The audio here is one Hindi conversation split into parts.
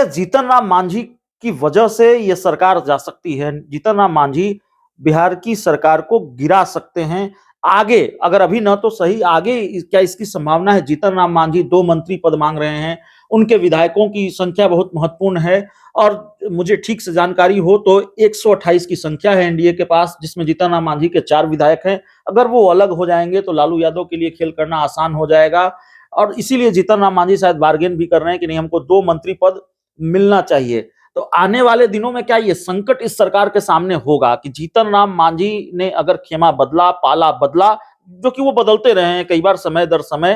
क्या जीतन राम मांझी की वजह से ये सरकार जा सकती है? जीतन राम मांझी बिहार की सरकार को गिरा सकते हैं आगे, अगर अभी न तो सही, आगे क्या इसकी संभावना है? जीतन राम मांझी 2 मंत्री पद मांग रहे हैं, उनके विधायकों की संख्या बहुत महत्वपूर्ण है और मुझे ठीक से जानकारी हो तो 128 की संख्या है एनडीए के पास, जिसमें जीतन राम मांझी के 4 विधायक हैं। अगर वो अलग हो जाएंगे तो लालू यादव के लिए खेल करना आसान हो जाएगा और इसीलिए जीतन राम मांझी शायद बार्गेन भी कर रहे हैं कि नहीं, हमको 2 मंत्री पद मिलना चाहिए। तो आने वाले दिनों में क्या ये संकट इस सरकार के सामने होगा कि जीतन राम मांझी ने अगर खेमा बदला, पाला बदला, जो कि वो बदलते रहे हैं कई बार समय दर समय,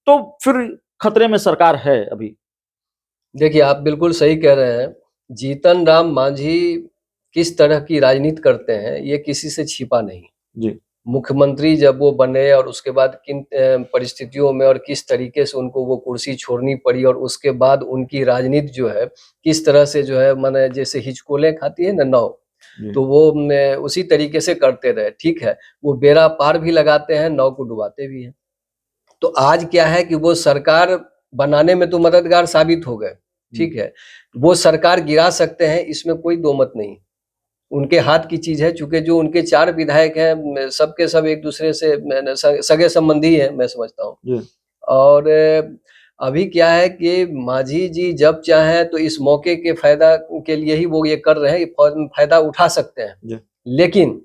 तो फिर खतरे में सरकार है अभी? देखिए, आप बिल्कुल सही कह रहे हैं। जीतन राम मांझी किस तरह की राजनीति करते हैं, ये किसी से छिपा नहीं। जी। मुख्यमंत्री जब वो बने और उसके बाद किन परिस्थितियों में और किस तरीके से उनको वो कुर्सी छोड़नी पड़ी और उसके बाद उनकी राजनीति जो है, किस तरह से जो है माने जैसे हिचकोले खाती है ना नाव, तो वो उसी तरीके से करते रहे। ठीक है, वो बेड़ा पार भी लगाते हैं, नाव को डुबाते भी हैं। तो आज क्या है कि वो सरकार बनाने में तो मददगार साबित हो गए, ठीक है। वो सरकार गिरा सकते हैं, इसमें कोई दो मत नहीं। उनके हाथ की चीज है, चूंकि जो उनके 4 विधायक हैं सबके सब एक दूसरे से सगे संबंधी हैं, मैं समझता हूँ। और अभी क्या है कि मांझी जी जब चाहें तो इस मौके के फायदा के लिए ही वो ये कर रहे हैं, फायदा उठा सकते हैं। लेकिन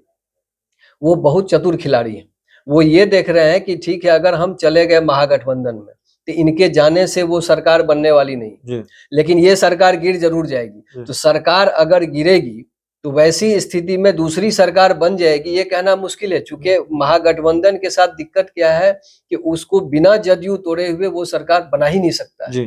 वो बहुत चतुर खिलाड़ी हैं। वो ये देख रहे हैं कि ठीक है, अगर हम चले गए महागठबंधन में तो इनके जाने से वो सरकार बनने वाली नहीं, लेकिन ये सरकार गिर जरूर जाएगी। तो सरकार अगर गिरेगी तो वैसी स्थिति में दूसरी सरकार बन जाएगी, ये कहना मुश्किल है। चूंकि महागठबंधन के साथ दिक्कत क्या है कि उसको बिना जदयू तोड़े हुए वो सरकार बना ही नहीं सकता है।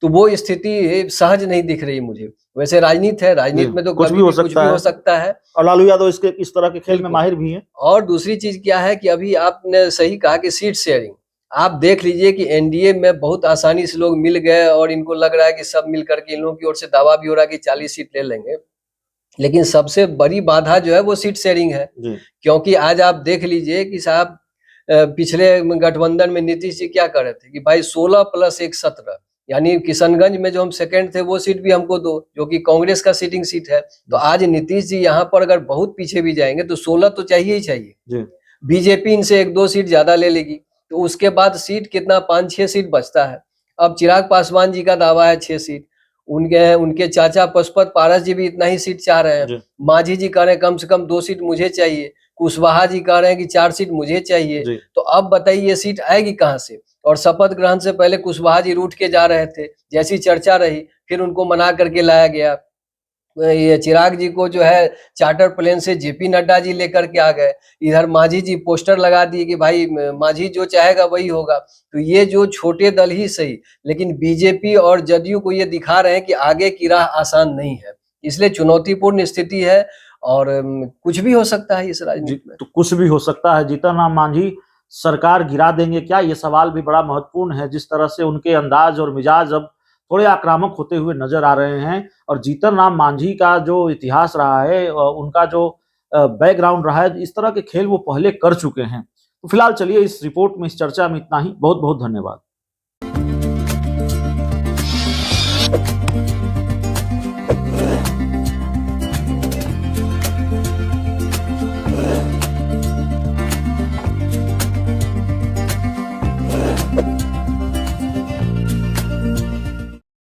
तो वो स्थिति सहज नहीं दिख रही मुझे। वैसे राजनीति है, राजनीति में तो कुछ भी हो सकता है और लालू यादव इस तरह के खेल में माहिर भी हैं। और दूसरी चीज क्या है कि अभी आपने सही कहा कि सीट शेयरिंग, आप देख लीजिए कि एनडीए में बहुत आसानी से लोग मिल गए और इनको लग रहा है कि सब मिल करके इन लोगों की ओर से दावा भी हो रहा है कि 40 सीट ले लेंगे। लेकिन सबसे बड़ी बाधा जो है वो सीट शेयरिंग है। क्योंकि आज आप देख लीजिए कि साहब पिछले गठबंधन में नीतीश जी क्या कर रहे थे कि भाई 16 + 1 17, यानी किशनगंज में जो हम सेकंड थे वो सीट भी हमको दो, जो कि कांग्रेस का सीटिंग सीट है। तो आज नीतीश जी यहाँ पर अगर बहुत पीछे भी जाएंगे तो 16 तो चाहिए ही चाहिए। बीजेपी इनसे 1-2 सीट ज्यादा ले लेगी, तो उसके बाद सीट कितना 5-6 सीट बचता है। अब चिराग पासवान जी का दावा है 6 सीट, उनके चाचा पशुपत पारस जी भी इतना ही सीट चाह रहे हैं। मांझी जी कह रहे हैं कम से कम 2 सीट मुझे चाहिए, कुशवाहा जी कह रहे हैं कि 4 सीट मुझे चाहिए। तो अब बताइए ये सीट आएगी कहाँ से? और शपथ ग्रहण से पहले कुशवाहा जी रूठ के जा रहे थे, जैसी चर्चा रही फिर उनको मना करके लाया गया। ये चिराग जी को जो है चार्टर प्लेन से जेपी नड्डा जी लेकर के आ गए। इधर मांझी जी पोस्टर लगा दिए कि भाई मांझी जो चाहेगा वही होगा। तो ये जो छोटे दल ही सही, लेकिन बीजेपी और जदयू को ये दिखा रहे हैं कि आगे की राह आसान नहीं है। इसलिए चुनौतीपूर्ण स्थिति है और कुछ भी हो सकता है इस राजनीति में। तो कुछ भी हो सकता है। जीतन राम मांझी सरकार गिरा देंगे क्या? ये सवाल भी बड़ा महत्वपूर्ण है। जिस तरह से उनके अंदाज और मिजाज अब थोड़े आक्रामक होते हुए नजर आ रहे हैं और जीतन राम मांझी का जो इतिहास रहा है, उनका जो बैकग्राउंड रहा है, इस तरह के खेल वो पहले कर चुके हैं। तो फिलहाल चलिए इस रिपोर्ट में, इस चर्चा में इतना ही। बहुत बहुत धन्यवाद।